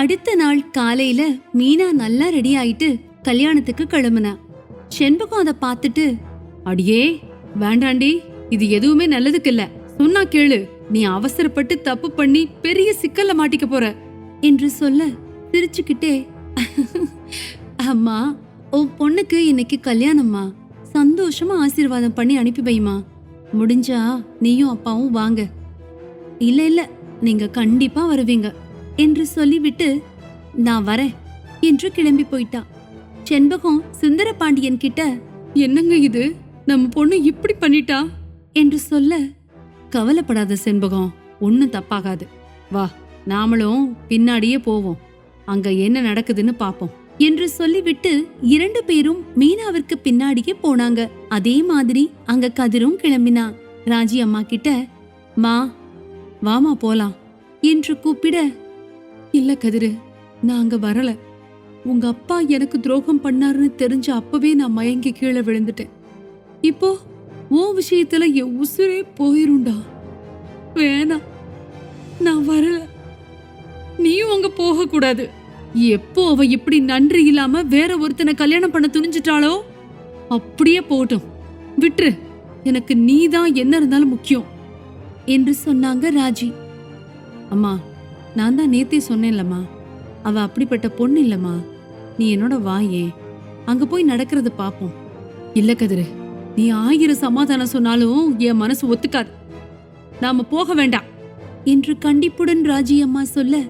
அடுத்த நாள் காலையில மீனா நல்லா ரெடி ஆயிட்டு கல்யாணத்துக்கு கிளம்புனா. செண்பகம் அதை பார்த்துட்டு, அடியே வேண்டாண்டி, இது எதுவுமே நல்லதுக்கு இல்ல, சொன்னா கேளு, நீ அவசரப்பட்டு தப்பு பண்ணி பெரிய சிக்கல்ல மாட்டிக்க போற என்று சொல்ல சிரிச்சுக்கிட்டே, அம்மா உன் பொண்ணுக்கு இன்னைக்கு கல்யாணம்மா, சந்தோஷமா ஆசீர்வாதம் பண்ணி அனுப்பி வைமா, முடிஞ்சா நீயும் அப்பாவும் வாங்க. இல்ல இல்ல, நீங்க கண்டிப்பா வருவீங்க என்று சொல்லிவிட்டு, நான் வரேன் என்று கிளம்பி போயிட்டா. செண்பகம் சுந்தரபாண்டியன் கிட்ட, என்னங்க இது, நம்ம பொண்ணு இப்படி பண்ணிட்டா என்று சொல்ல, கவலைப்படாத செண்பகம், ஒன்னும் தப்பாகாது, வா நாமளும் பின்னாடியே போவோம், அங்க என்ன நடக்குதுன்னு பாப்போம் என்று சொல்லிவிட்டு 2 பேரும் மீனாவிற்கு பின்னாடியே போனாங்க. அதே மாதிரி அங்க கதிரும் கிளம்பினா. ராஜி அம்மா கிட்ட, மா வாமா போலாம் என்று கூப்பிட, இல்ல கதிரு, நான் அங்க வரல, உங்க அப்பா எனக்கு துரோகம் பண்ணாருன்னு தெரிஞ்ச அப்பவே நான் மயங்கி கீழே விழுந்துட்டேன். இப்போ உன் விஷயத்துல என் உசுரே போயிருண்டா, வேணாம், நான் வரல, நீயும் அங்க போக கூடாது. எப்போ அவ இப்படி நன்றி இல்லாம வேற ஒருத்தனை கல்யாணம் பண்ண துணிஞ்சிட்டாளோ அப்படியே போகட்டும், விட்டுரு, எனக்கு நீதான் என்ன இருந்தாலும் முக்கியம் என்று சொன்னாங்க ராஜி. அம்மா, நான் தான் நேத்தே சொன்னேன்லம்மா, அவ அப்படிப்பட்ட பொண்ணு இல்லம்மா, நீ என்னோட வாயே, அங்க போய் நடக்கிறது பாப்போம். இல்ல கதிரு, நீ 1000 சமாதானம் சொன்னாலும் என் மனசு ஒத்துக்காது, நாம போக வேண்டாம் என்று கண்டிப்புடன் ராஜி அம்மா சொல்ல,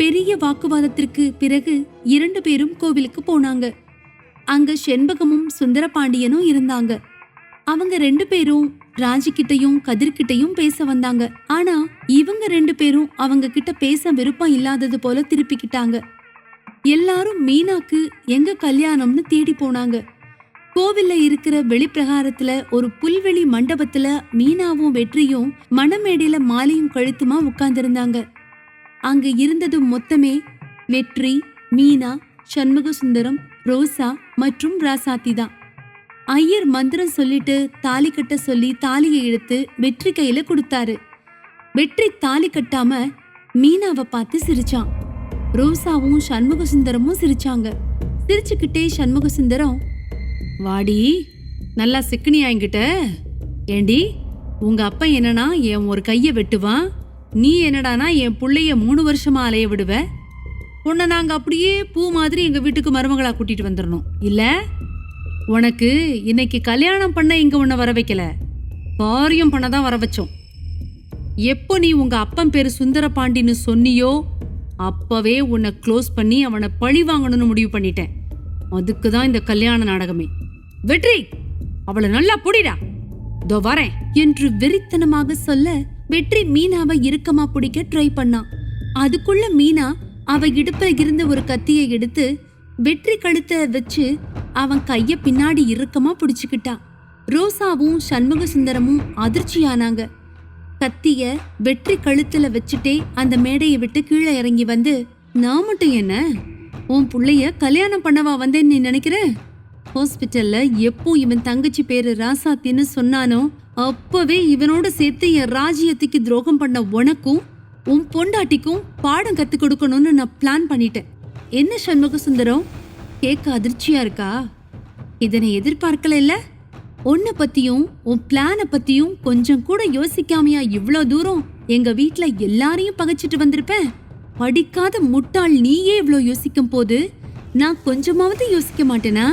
பெரிய வாக்குவாதத்திற்கு பிறகு 2 பேரும் கோவிலுக்கு போனாங்க. அங்க செண்பகமும் சுந்தரபாண்டியனும் இருந்தாங்க. அவங்க 2 பேரும் ராஜி கிட்டையும் கதிர்கிட்டையும் பேச வந்தாங்க. ஆனா இவங்க 2 பேரும் அவங்க கிட்ட பேச விருப்பம் இல்லாதது போல திருப்பிக்கிட்டாங்க. எல்லாரும் மீனாக்கு எங்க கல்யாணம்னு தேடி போனாங்க. கோவில்ல இருக்கிற வெளிப்பிரகாரத்துல ஒரு புல்வெளி மண்டபத்துல மீனாவும் வெற்றியும் மணமேடையில மாலையும் கழுத்துமா உட்கார்ந்திருந்தாங்க. அங்க இருந்தது மொத்தமே வெற்றி, மீனா, சண்முக சுந்தரம், ரோசா மற்றும் ராசாத்தி தான். ஐயர் மந்திரம் சொல்லிட்டு தாலி கட்ட சொல்லி தாலியை எடுத்து வெற்றி கையில கொடுத்தாரு. வெற்றி தாலி கட்டாம மீனாவை பார்த்து சிரிச்சான். ரோசாவும் சண்முக சுந்தரமும் சிரிச்சாங்க. சிரிச்சுக்கிட்டே சண்முக சுந்தரம், வாடி நல்லா சிக்கனியாங்கிட்ட, ஏண்டி உங்க அப்பா என்னன்னா என் ஒரு கைய வெட்டுவான், நீ என்னடானா என் புள்ளைய 3 வருஷமா அலைய விடுவ, உன்னை நாங்க அப்படியே பூ மாதிரி எங்க வீட்டுக்கு மருமகளா கூட்டிட்டு வந்துடணும், இல்ல உனக்கு இன்னைக்கு கல்யாணம் பண்ண இங்க உன்னை வர வைக்கல, காரியம் பண்ணதான் வர வச்சோம். எப்போ நீ உங்க அப்பன் பேரு சுந்தரபாண்டின்னு சொன்னியோ அப்பவே உன்னை க்ளோஸ் பண்ணி அவனை பழி வாங்கணும்னு முடிவு பண்ணிட்டேன். அதுக்குதான் இந்த கல்யாண நாடகமே. வெற்றி, அவளை நல்லா புடிடா, தோ வரேன் என்று வெறித்தனமாக சொல்ல, வெற்றி மீனாவை இறுக்கமா பிடிக்க ட்ரை பண்ணான். அதுக்குள்ள மீனா அவ இடுப்புல இருந்து ஒரு கத்தியை எடுத்து வெற்றி கழுத்தை வச்சு அவன் கைய பின்னாடி இறுக்கமா பிடிச்சுக்கிட்டா. ரோசாவும் சண்முக சுந்தரமும் அதிர்ச்சியானாங்க. கத்திய வெற்றி கழுத்துல வச்சுட்டே அந்த மேடையை விட்டு கீழே இறங்கி வந்து, நான் மட்டும் என்ன உன் புள்ளைய கல்யாணம் பண்ணவா வந்தேன்னு நீ நினைக்கிற? ஹாஸ்பிட்டல்ல எப்போ இவன் தங்கச்சி பேரு ராசாத்தின்னு சொன்னானோ அப்பவே இவனோட சேர்த்து என் ராஜ்யத்துக்கு துரோகம் பண்ண உனக்கும் உன் பொண்டாட்டிக்கும் பாடம் கத்து கொடுக்கணும்னு நான் பிளான் பண்ணிட்டேன். என்ன சண்முக சுந்தரம், கேட்க அதிர்ச்சியா இருக்கா? இதனை எதிர்பார்க்கல இல்ல? உன்னை பத்தியும் உன் பிளான பத்தியும் கொஞ்சம் கூட யோசிக்காமையா இவ்ளோ தூரம் எங்க வீட்ல எல்லாரையும் பகைச்சிட்டு வந்திருப்பேன். படிக்காத முட்டாள் நீயே இவ்ளோ யோசிக்கும் போது நான் கொஞ்சமாவது யோசிக்க மாட்டேனா?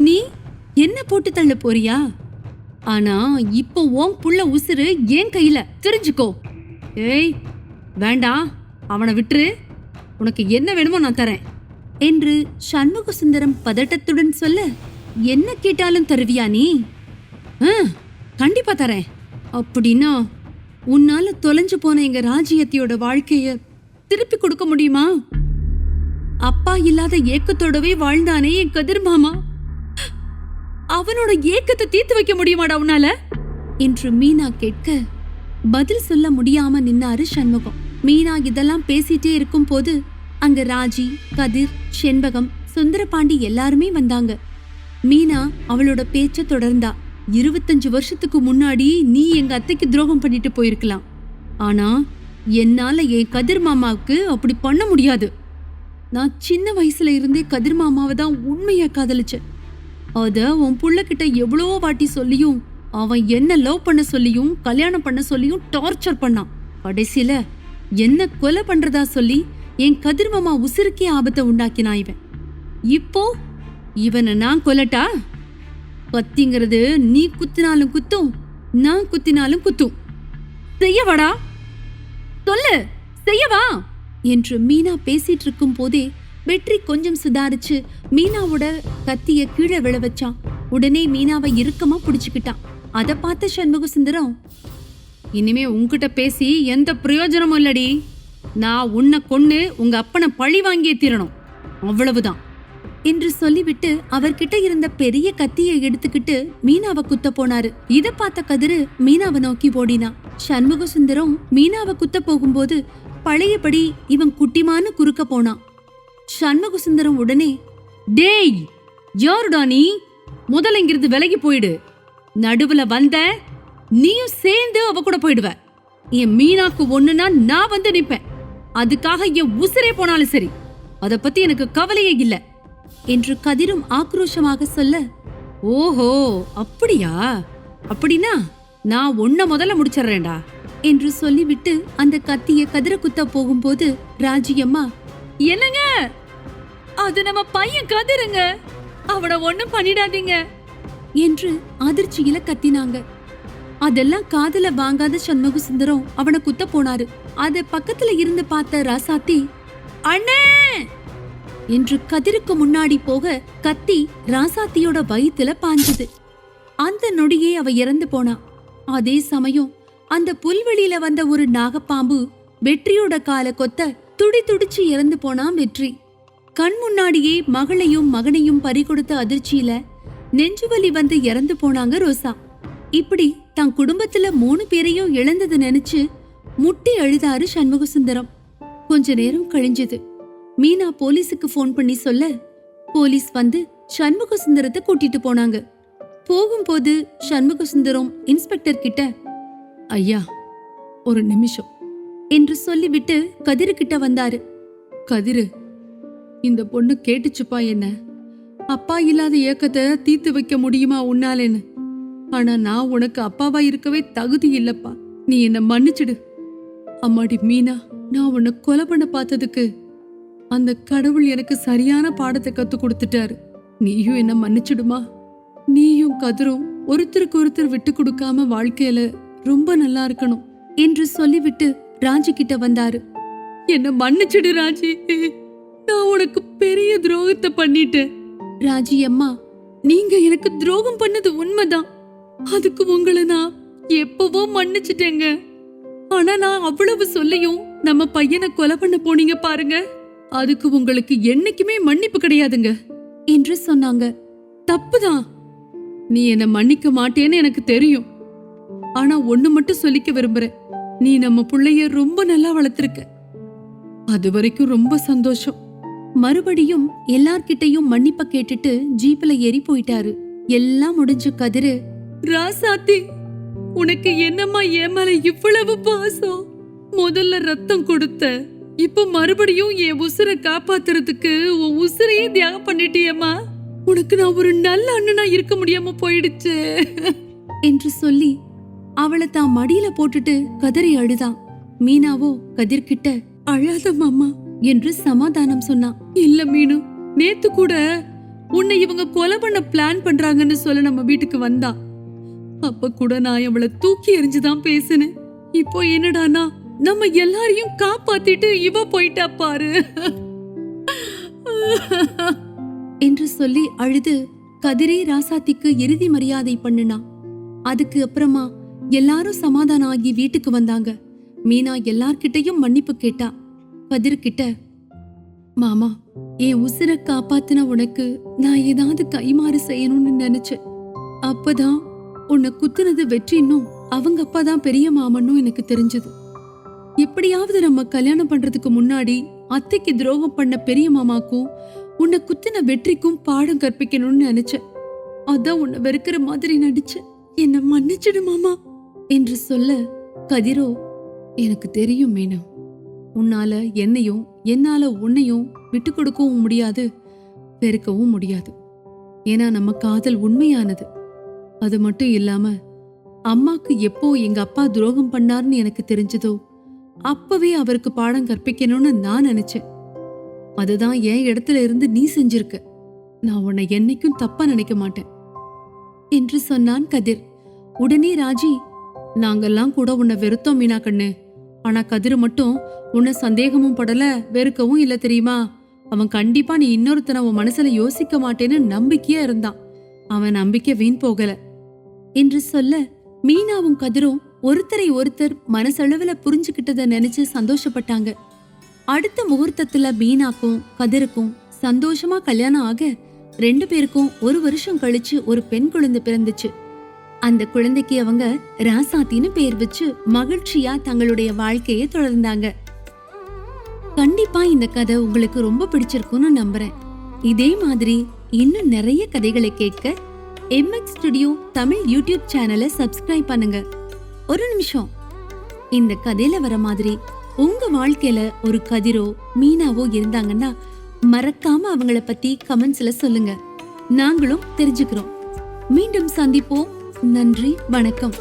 நீ என்ன போட்டு தள்ள போறியா? ஆனா இப்போ உன் புள்ள உசுறு ஏன் கையில, தெரிஞ்சுக்கோ. ஏய் வேண்டாம், அவனை விட்டுரு, உனக்கு என்ன வேணுமோ நான் தரேன் என்று சண்முக சுந்தரம் பதட்டத்துடன் சொல்ல, என்ன கேட்டாலும் தருவியா நீ? கண்டிப்பா தரேன். அப்படின்னா உன்னால தொலைஞ்சு போன எங்க ராஜ்யத்தையோட வாழ்க்கைய திருப்பி கொடுக்க முடியுமா? அப்பா இல்லாத ஏக்கத்தோடவே வாழ்ந்தானே என் கதிர் மாமா, அவனோட ஏக்கத்தை தீர்த்து வைக்க முடியுமாடா உன்னால என்று மீனா கேட்க பதில் சொல்ல முடியாம நின்னாரு சண்முகம். மீனா இதெல்லாம் பேசிட்டே இருக்கும் போது அங்க ராஜி, கதிர், செண்பகம், சுந்தரபாண்டி எல்லாருமே வந்தாங்க. மீனா அவளோட பேச்ச தொடர்ந்தா. 25 வருஷத்துக்கு முன்னாடி நீ எங்க அத்தைக்கு துரோகம் பண்ணிட்டு போயிருக்கலாம், ஆனா என்னால என் கதிர் மாமாவுக்கு அப்படி பண்ண முடியாது. நான் சின்ன வயசுல இருந்தே கதிர் மாமாவை தான் உண்மையா காதலிச்சேன். அத உன் புள்ளகிட்ட எவ்வளோ வாட்டி சொல்லியும் அவன் என்ன லவ் பண்ண சொல்லியும் கல்யாணம் பண்ண சொல்லியும் டார்ச்சர் பண்ணான். கடைசியில என்ன கொலை பண்றதா சொல்லி என் கதிர் மாமா உசுருக்கே ஆபத்தை உண்டாக்கினான் இவன். இப்போ இவனை நான் கொல்லட்டா? கத்திங்கிறது நீ குத்தினாலும் குத்தும், நான் குத்தினாலும் குத்தும். செய்யவாடா, சொல்லு, செய்யவா என்று மீனா பேசிட்டு இருக்கும் போதே வெற்றி கொஞ்சம் சுதாரிச்சு மீனாவோட கத்திய கீழே விழ வச்சான். உடனே மீனாவை இறுக்கமா புடிச்சுக்கிட்டான். அதை பார்த்த சண்முக சுந்தரம், இனிமே உன்கிட்ட பேசி எந்த பிரயோஜனமும் இல்லடி. நான் உன்னை கொன்னு உங்க அப்பனை பழி வாங்கியே தீரணும், அவ்வளவுதான் என்று சொல்லிவிட்டு அவர்கிட்ட இருந்த பெரிய கத்தியை எடுத்துக்கிட்டு மீனாவை குத்த போனாரு. இத பார்த்த கதிரு மீனாவை நோக்கி ஓடினா. சண்முக சுந்தரம் மீனாவை குத்த போகும்போது பழையபடி இவன் குட்டிமான்னு குறுக்க போனான். சண்முக சுந்தரம் உடனே, டேய் யாருடா நீ, முதல்ல இங்கிருந்து விலகி போயிடு. நடுவுல வந்த நீயும் சேர்ந்து அவ கூட போயிடுவ. என் மீனாக்கு ஒண்ணுனா நான் வந்து நிப்பேன். அதுக்காக என் உசிரே போனாலும் சரி, அத பத்தி எனக்கு கவலையே இல்ல என்று கதிரும் ஆக்ரோஷமாக சொல்ல, ஓஹோ அப்படியா, அப்படின்னா நான் உன்னை முதல்ல முடிச்சிடுறேன்டா என்று சொல்லிவிட்டு அந்த கத்திய கதிர குத்த போகும்போது ராஜியம்மா, என்னங்க அது நம்ம பையன் கதிருங்க, அவனை ஒண்ணும் பண்ணிடாதீங்க என்று அதிர்ச்சியில கத்தினாங்க. அதெல்லாம் காதுல வாங்காத சண்முக சுந்தரம் அவனை குத்த போனாரு. அத பக்கத்துல இருந்து பார்த்த ராசாத்தி, அண்ணே என்று கதிருக்கு முன்னாடி போக கத்தி ராசாத்தியோட வயித்துல பாஞ்சது. அந்த நொடியே அவ இறந்து போனா. அதே சமயம் அந்த புல்வெளியில வந்த ஒரு நாகப்பாம்பு வெற்றியோட காலை கொத்த துடி துடிச்சு இறந்து போனான் வெற்றி. கண் முன்னாடியே மகளையும் மகனையும் பறிகொடுத்த அதிர்ச்சியில நெஞ்சுவலி வந்து இறந்து போனாங்க ரோசா. இப்படி தன் குடும்பத்துல 3 பேரையும் இழந்தது நினைச்சு முட்டி அழுதாரு சண்முக சுந்தரம். கொஞ்ச நேரம் கழிஞ்சது. மீனா போலீஸுக்கு போன் பண்ணி சொல்ல போலீஸ் வந்து சண்முக சுந்தரத்தை கூட்டிட்டு போனாங்க. போகும்போது சண்முக சுந்தரம் இன்ஸ்பெக்டர் கிட்ட, ஐயா ஒரு நிமிஷம் என்று சொல்லிவிட்டு கதிரு கிட்ட வந்தாரு. கதிரு, இந்த பொண்ணு கேட்டுச்சுப்பா என்ன, அப்பா இல்லாத ஏக்கத்தை தீர்த்து வைக்க முடியுமா உன்னாலேன்னு. ஆனா நான் உனக்கு அப்பாவா இருக்கவே தகுதி இல்லப்பா, நீ என்ன மன்னிச்சிடு. அம்மாடி மீனா, நான் உன்னை கொலை பண்ண பார்த்ததுக்கு அந்த கடவுள் எனக்கு சரியான பாடத்தை கத்து கொடுத்துட்டாரு. நீயும் என்ன மன்னிச்சிடுமா. நீயும் கதிரும் ஒருத்தருக்கு ஒருத்தர் விட்டு கொடுக்காம வாழ்க்கையில ரொம்ப நல்லா இருக்கணும் என்று சொல்லிவிட்டு ராஜி கிட்ட வந்தாரு. என்ன மன்னிச்சிடு ராஜி, நான் உனக்கு பெரிய துரோகத்தை பண்ணிட்டேன். ராஜி அம்மா, நீங்க எனக்கு துரோகம் பண்ணது உண்மைதான். அதுக்கு உங்களை நான் எப்பவோ மன்னிச்சிட்டேங்க. ஆனா நான் அவ்வளவு சொல்லியும் நம்ம பையனை கொலை பண்ண போனீங்க பாருங்க, அதுக்கு உங்களுக்கு என்னைக்குமே மன்னிப்பு கிடையாதுங்க என்று சொன்னாங்க. தப்புதான், நீ என்ன மன்னிக்க மாட்டேன்னு எனக்கு தெரியும். ஆனா ஒண்ணு மட்டும் சொல்லிக்க விரும்புறேன், நீ நம்ம புள்ளைய ரொம்ப நல்லா வளர்த்திருக்க. அது வரைக்கும் ரொம்ப சந்தோஷம். மறுபடியும் எல்லார்கிட்டையும் மன்னிப்ப கேட்டுட்டு ஜீப்ல ஏறி போயிட்டாரு. எல்லாம் முடிஞ்சு கதிரு, ராசாத்தி உனக்கு என்னம்மா என் மேல இவ்வளவு பாசம். முதல்ல ரத்தம் கொடுத்த, இப்ப மறுபடியும் என் உசுரை காப்பாத்துறதுக்கு உன் உசுரையே தியாகம் பண்ணிட்டியம்மா. உனக்கு நான் ஒரு நல்ல அண்ணனா இருக்க முடியாம போயிடுச்சு என்று சொல்லி அவளை தான் மடியில போட்டுட்டு கதறி அழுதான். மீனாவோ கதிர்கிட்ட, அழாத மாமா என்று சமாதானம் சொன்னான். இல்ல மீனு, நேத்து கூட உன்னை இவங்க கொலை பண்ண பிளான் பண்றாங்கன்னு சொல்ல நம்ம வீட்டுக்கு வந்தா. அப்ப கூட நான் அவளை தூக்கி எறிஞ்சுதான் பேசினேன். இப்போ என்னடானா நம்ம எல்லாரையும் காப்பாத்திட்டு இவ போயிட்டா பாரு என்று சொல்லி அழுது கதிரே ராசாத்திக்கு இறுதி மரியாதை பண்ணுனா. அதுக்கு அப்புறமா எல்லாரும் சமாதானம் ஆகி வீட்டுக்கு வந்தாங்க. மீனா எல்லார்கிட்டையும் மன்னிப்பு கேட்டா. கதிர்கிட்ட, மாமா, என் உசுரை காப்பாத்தின உனக்கு நான் ஏதாவது கைமாறு செய்யணும்னு நினைச்சேன். அப்பதான் உன்னை குத்துனது வெற்றின்னும் அவங்க அப்பாதான் பெரிய மாமன்னும் எனக்கு தெரிஞ்சது. எப்படியாவது நம்ம கல்யாணம் பண்றதுக்கு முன்னாடி அத்தைக்கு துரோகம் பண்ண பெரிய மாமாக்கும் உன்னை குத்தின வெற்றிக்கும் பாடம் கற்பிக்கணும்னு நினைச்சேன். அதான் உன்னை வெறுக்கிற மாதிரி நடிச்சேன். என்ன மன்னிச்சிடு மாமா என்று சொல்ல கதிரோ, எனக்கு தெரியும் மீனா, உன்னால என்னையும் என்னால உன்னையும் விட்டு கொடுக்கவும் முடியாது, வெறுக்கவும் முடியாது. ஏன்னா நம்ம காதல் உண்மையானது. அது மட்டும் இல்லாம அம்மாக்கு எப்போ எங்க அப்பா துரோகம் பண்ணார்னு எனக்கு தெரிஞ்சதோ அப்பவே அவருக்கு பாடம் கற்பிக்கணும்னு நான் நினைச்சேன். அதுதான் என் இடத்துல இருந்து நீ செஞ்சிருக்க. நான் உன்னை என்னைக்கும் தப்பா நினைக்க மாட்டேன் என்று சொன்னான் கதிர். உடனே ராஜி, நாங்கெல்லாம் கூட உன்னை வெறுத்தோம் மீனா கண்ணு. ஆனா கதிர் மட்டும் உன்னை சந்தேகமும் படல, வெறுக்கவும் இல்ல தெரியுமா. அவன் கண்டிப்பா நீ இன்னொருத்தனை உன் மனசுல யோசிக்க மாட்டேன்னு நம்பிக்கையா இருந்தான். அவன் நம்பிக்கை வீண் போகல என்று சொல்ல, மீனாவும் கதிரும் ஒருத்தரை ஒருத்தர் மனசளவுல புரிஞ்சுக்கிட்டத நினைச்சு சந்தோஷப்பட்டாங்க. அடுத்த முகூர்த்தத்துல மீனாக்கும் கதிருக்கும் சந்தோஷமா கல்யாணம் ஆக 2 பேருக்கும் 1 வருஷம் கழிச்சு ஒரு பெண் குழந்தை பிறந்துச்சு. அந்த குழந்தைக்கு அவங்க ராசாத்தின்னு பேர் வச்சு மகிழ்ச்சியா தங்களுடைய வாழ்க்கையை தொடர்ந்தாங்க. கண்டிப்பா இந்த கதை உங்களுக்கு ரொம்ப பிடிச்சிருக்கும்னு நம்புறேன். இதே மாதிரி இன்னும் நிறைய கதைகளை கேட்க MX ஸ்டுடியோ தமிழ் யூடியூப் சேனலை சப்ஸ்கிரைப் பண்ணுங்க. ஒரு நிமிஷம், இந்த கதையில வர மாதிரி உங்க வாழ்க்கையில ஒரு கதிரோ மீனாவோ இருந்தாங்கன்னா மறக்காம அவங்கள பத்தி கமெண்ட்ஸ்ல சொல்லுங்க. நாங்களும் தெரிஞ்சுக்கிறோம். மீண்டும் சந்திப்போம். நன்றி, வணக்கம்.